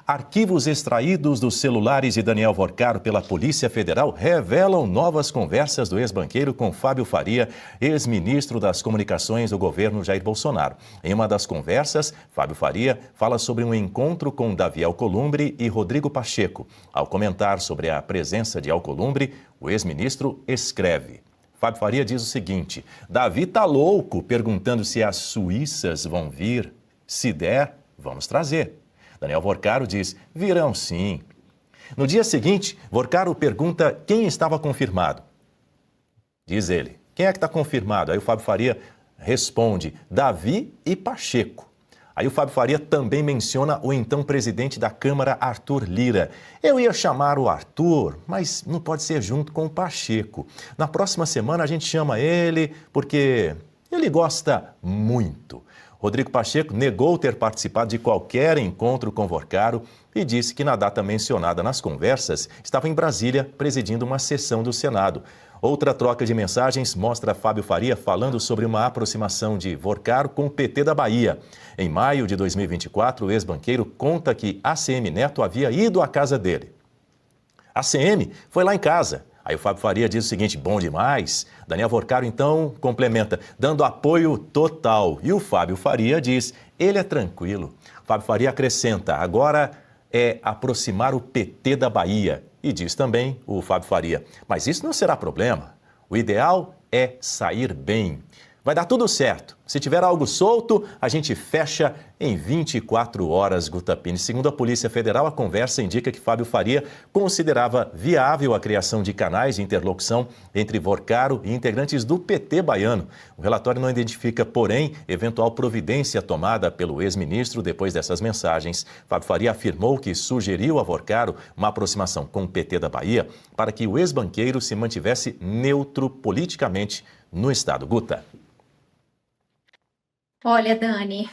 Arquivos extraídos dos celulares de Daniel Vorcaro pela Polícia Federal revelam novas conversas do ex-banqueiro com Fábio Faria, ex-ministro das Comunicações do governo Jair Bolsonaro. Em uma das conversas, Fábio Faria fala sobre um encontro com Davi Alcolumbre e Rodrigo Pacheco. Ao comentar sobre a presença de Alcolumbre, o ex-ministro escreve. Fábio Faria diz o seguinte: Davi tá louco perguntando se as suíças vão vir. Se der, vamos trazer. Daniel Vorcaro diz, virão sim. No dia seguinte, Vorcaro pergunta quem estava confirmado. Diz ele, quem é que está confirmado? Aí o Fábio Faria responde, Davi e Pacheco. Aí o Fábio Faria também menciona o então presidente da Câmara, Arthur Lira. Eu ia chamar o Arthur, mas não pode ser junto com o Pacheco. Na próxima semana a gente chama ele porque ele gosta muito. Rodrigo Pacheco negou ter participado de qualquer encontro com Vorcaro e disse que na data mencionada nas conversas estava em Brasília presidindo uma sessão do Senado. Outra troca de mensagens mostra Fábio Faria falando sobre uma aproximação de Vorcaro com o PT da Bahia. Em maio de 2024, o ex-banqueiro conta que ACM Neto havia ido à casa dele. A ACM foi lá em casa. Aí o Fábio Faria diz o seguinte, bom demais. Daniel Vorcaro então complementa, dando apoio total. E o Fábio Faria diz, ele é tranquilo. Fábio Faria acrescenta, agora é aproximar o PT da Bahia. E diz também o Fábio Faria, mas isso não será problema. O ideal é sair bem. Vai dar tudo certo. Se tiver algo solto, a gente fecha em 24 horas, Guta Pini. Segundo a Polícia Federal, a conversa indica que Fábio Faria considerava viável a criação de canais de interlocução entre Vorcaro e integrantes do PT baiano. O relatório não identifica, porém, eventual providência tomada pelo ex-ministro depois dessas mensagens. Fábio Faria afirmou que sugeriu a Vorcaro uma aproximação com o PT da Bahia para que o ex-banqueiro se mantivesse neutro politicamente no estado. Guta. Olha, Dani,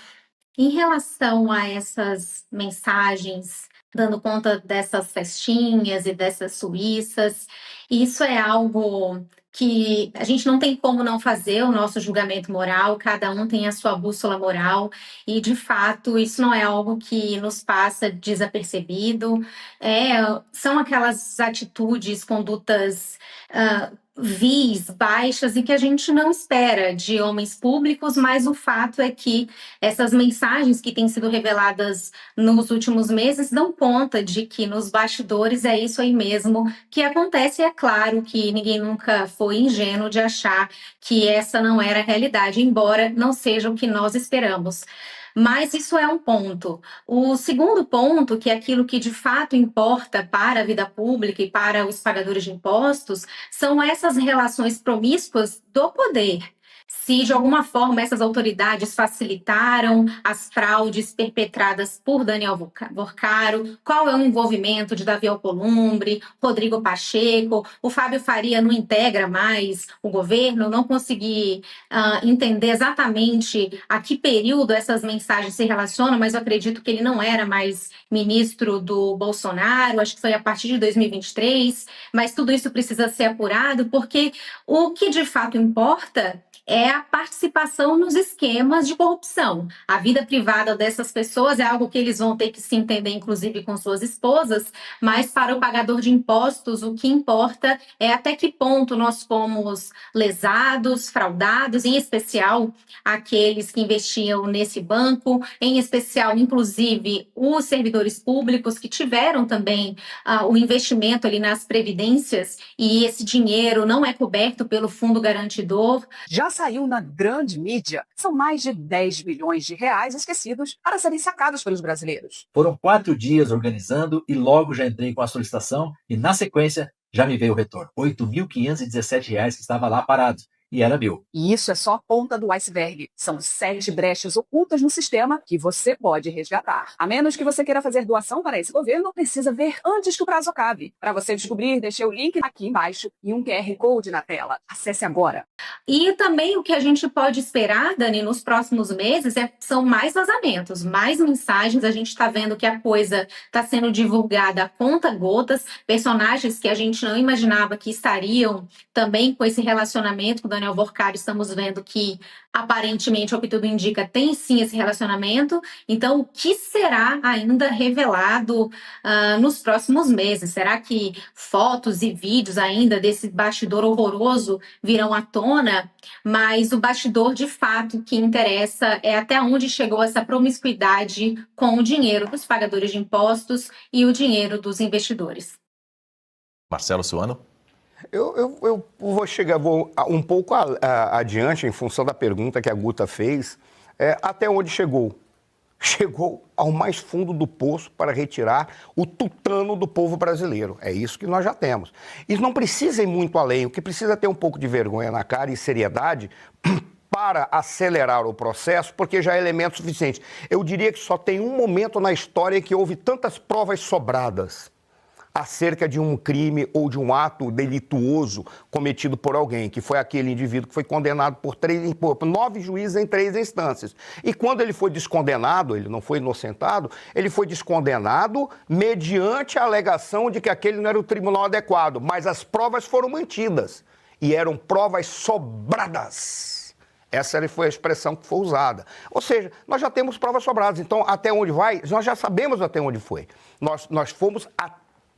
em relação a essas mensagens, dando conta dessas festinhas e dessas suíças, isso é algo que a gente não tem como não fazer o nosso julgamento moral, cada um tem a sua bússola moral e, de fato, isso não é algo que nos passa desapercebido, são aquelas atitudes, condutas vis, baixas e que a gente não espera de homens públicos, mas o fato é que essas mensagens que têm sido reveladas nos últimos meses dão conta de que nos bastidores é isso aí mesmo que acontece. E é claro que ninguém nunca foi ingênuo de achar que essa não era a realidade, embora não seja o que nós esperamos. Mas isso é um ponto. O segundo ponto, que é aquilo que de fato importa para a vida pública e para os pagadores de impostos, são essas relações promíscuas do poder. Se de alguma forma essas autoridades facilitaram as fraudes perpetradas por Daniel Vorcaro, qual é o envolvimento de Davi Alcolumbre, Rodrigo Pacheco, o Fábio Faria não integra mais o governo, não consegui entender exatamente a que período essas mensagens se relacionam, mas eu acredito que ele não era mais ministro do Bolsonaro, acho que foi a partir de 2023, mas tudo isso precisa ser apurado, porque o que de fato importa é a participação nos esquemas de corrupção. A vida privada dessas pessoas é algo que eles vão ter que se entender, inclusive, com suas esposas, mas para o pagador de impostos, o que importa é até que ponto nós fomos lesados, fraudados, em especial aqueles que investiam nesse banco, em especial, inclusive, os servidores públicos que tiveram também o investimento ali nas previdências e esse dinheiro não é coberto pelo fundo garantidor. Já saiu na grande mídia, são mais de 10 bilhões de reais esquecidos para serem sacados pelos brasileiros. Foram 4 dias organizando e logo já entrei com a solicitação e, na sequência, já me veio o retorno. R$ 8.517 que estava lá parado. E era meu. E isso é só a ponta do iceberg. São 7 brechas ocultas no sistema que você pode resgatar. A menos que você queira fazer doação para esse governo, precisa ver antes que o prazo acabe. Para você descobrir, deixei o link aqui embaixo e um QR Code na tela. Acesse agora. E também o que a gente pode esperar, Dani, nos próximos meses são mais vazamentos, mais mensagens. A gente está vendo que a coisa está sendo divulgada a conta-gotas, personagens que a gente não imaginava que estariam também com esse relacionamento com Daniel Workar, estamos vendo que, aparentemente, ao que tudo indica, tem sim esse relacionamento. Então, o que será ainda revelado nos próximos meses? Será que fotos e vídeos ainda desse bastidor horroroso virão à tona? Mas o bastidor, de fato, que interessa é até onde chegou essa promiscuidade com o dinheiro dos pagadores de impostos e o dinheiro dos investidores. Marcelo Suano. Eu vou um pouco adiante, em função da pergunta que a Guta fez, até onde chegou. Chegou ao mais fundo do poço para retirar o tutano do povo brasileiro. É isso que nós já temos. E não precisa ir muito além, o que precisa é ter um pouco de vergonha na cara e seriedade para acelerar o processo, porque já é elemento suficiente. Eu diria que só tem um momento na história em que houve tantas provas sobradas acerca de um crime ou de um ato delituoso cometido por alguém, que foi aquele indivíduo que foi condenado por 9 juízes em 3 instâncias. E quando ele foi descondenado, ele não foi inocentado, ele foi descondenado mediante a alegação de que aquele não era o tribunal adequado, mas as provas foram mantidas e eram provas sobradas. Essa foi a expressão que foi usada. Ou seja, nós já temos provas sobradas. Então, até onde vai, nós já sabemos até onde foi. Nós fomos a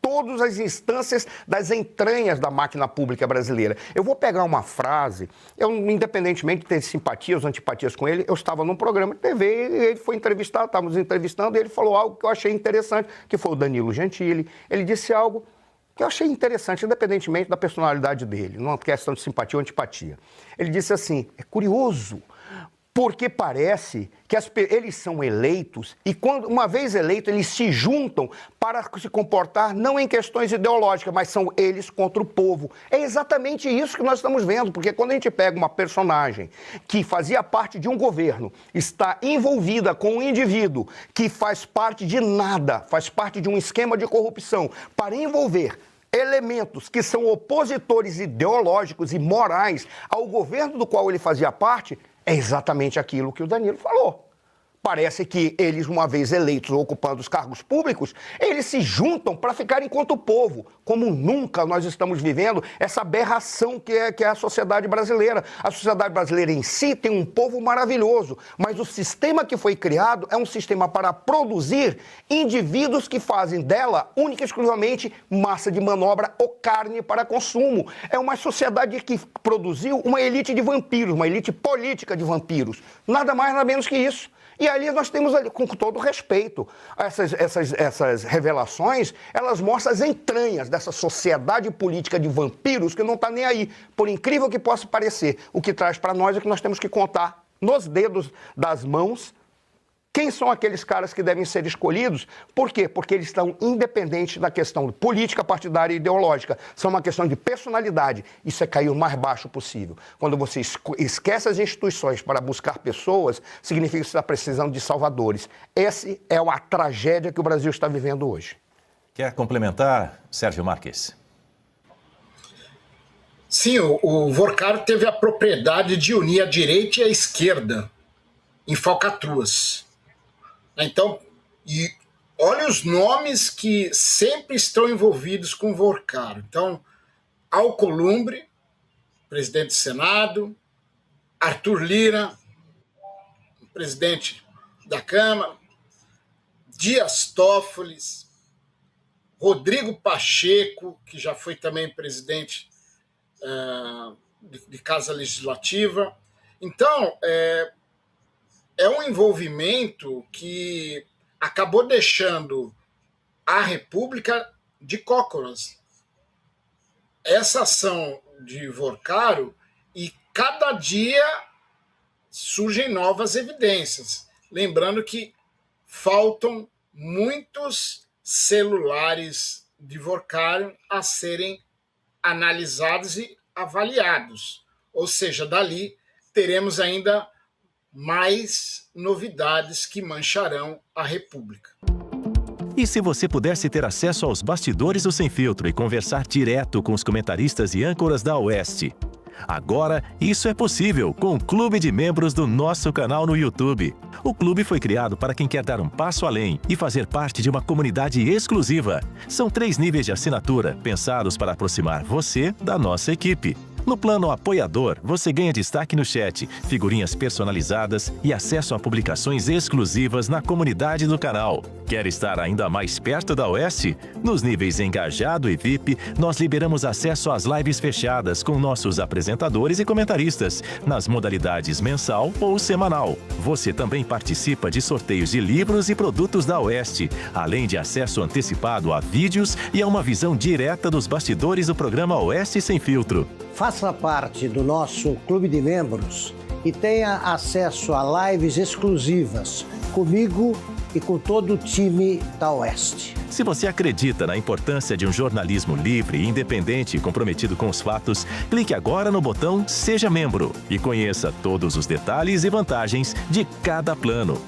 todas as instâncias das entranhas da máquina pública brasileira. Eu vou pegar uma frase, independentemente de ter simpatias ou antipatias com ele, eu estava num programa de TV e ele foi entrevistado, estávamos entrevistando, e ele falou algo que eu achei interessante, que foi o Danilo Gentili. Ele disse algo que eu achei interessante, independentemente da personalidade dele, não é questão de simpatia ou antipatia. Ele disse assim, é curioso, porque parece que eles são eleitos e, uma vez eleitos, eles se juntam para se comportar não em questões ideológicas, mas são eles contra o povo. É exatamente isso que nós estamos vendo, porque quando a gente pega uma personagem que fazia parte de um governo, está envolvida com um indivíduo que faz parte de nada, faz parte de um esquema de corrupção, para envolver elementos que são opositores ideológicos e morais ao governo do qual ele fazia parte, é exatamente aquilo que o Danilo falou. Parece que eles, uma vez eleitos ou ocupando os cargos públicos, eles se juntam para ficarem contra o povo. Como nunca nós estamos vivendo essa aberração que é a sociedade brasileira. A sociedade brasileira em si tem um povo maravilhoso, mas o sistema que foi criado é um sistema para produzir indivíduos que fazem dela, única e exclusivamente, massa de manobra ou carne para consumo. É uma sociedade que produziu uma elite de vampiros, uma elite política de vampiros. Nada mais, nada menos que isso. E ali nós temos, com todo respeito, essas revelações, elas mostram as entranhas dessa sociedade política de vampiros que não está nem aí. Por incrível que possa parecer, o que traz para nós é que nós temos que contar nos dedos das mãos quem são aqueles caras que devem ser escolhidos. Por quê? Porque eles estão independentes da questão de política partidária e ideológica. São uma questão de personalidade. Isso é cair o mais baixo possível. Quando você esquece as instituições para buscar pessoas, significa que você está precisando de salvadores. Essa é a tragédia que o Brasil está vivendo hoje. Quer complementar, Sérgio Marques? Sim, o Workar teve a propriedade de unir a direita e a esquerda em falcatruas. Então, e olha os nomes que sempre estão envolvidos com o Workar. Então, Alcolumbre, presidente do Senado, Arthur Lira, presidente da Câmara, Dias Toffoli, Rodrigo Pacheco, que já foi também presidente de Casa Legislativa. Então, é um envolvimento que acabou deixando a República de cócoras. Essa ação de Workar, e cada dia surgem novas evidências. Lembrando que faltam muitos celulares de Workar a serem analisados e avaliados. Ou seja, dali teremos ainda mais novidades que mancharão a República. E se você pudesse ter acesso aos bastidores do Sem Filtro e conversar direto com os comentaristas e âncoras da Oeste? Agora, isso é possível com o Clube de Membros do nosso canal no YouTube. O clube foi criado para quem quer dar um passo além e fazer parte de uma comunidade exclusiva. São 3 níveis de assinatura, pensados para aproximar você da nossa equipe. No plano apoiador, você ganha destaque no chat, figurinhas personalizadas e acesso a publicações exclusivas na comunidade do canal. Quer estar ainda mais perto da Oeste? Nos níveis Engajado e VIP, nós liberamos acesso às lives fechadas com nossos apresentadores e comentaristas, nas modalidades mensal ou semanal. Você também participa de sorteios de livros e produtos da Oeste, além de acesso antecipado a vídeos e a uma visão direta dos bastidores do programa Oeste Sem Filtro. Faça parte do nosso clube de membros e tenha acesso a lives exclusivas comigo e com todo o time da Oeste. Se você acredita na importância de um jornalismo livre, independente e comprometido com os fatos, clique agora no botão Seja Membro e conheça todos os detalhes e vantagens de cada plano.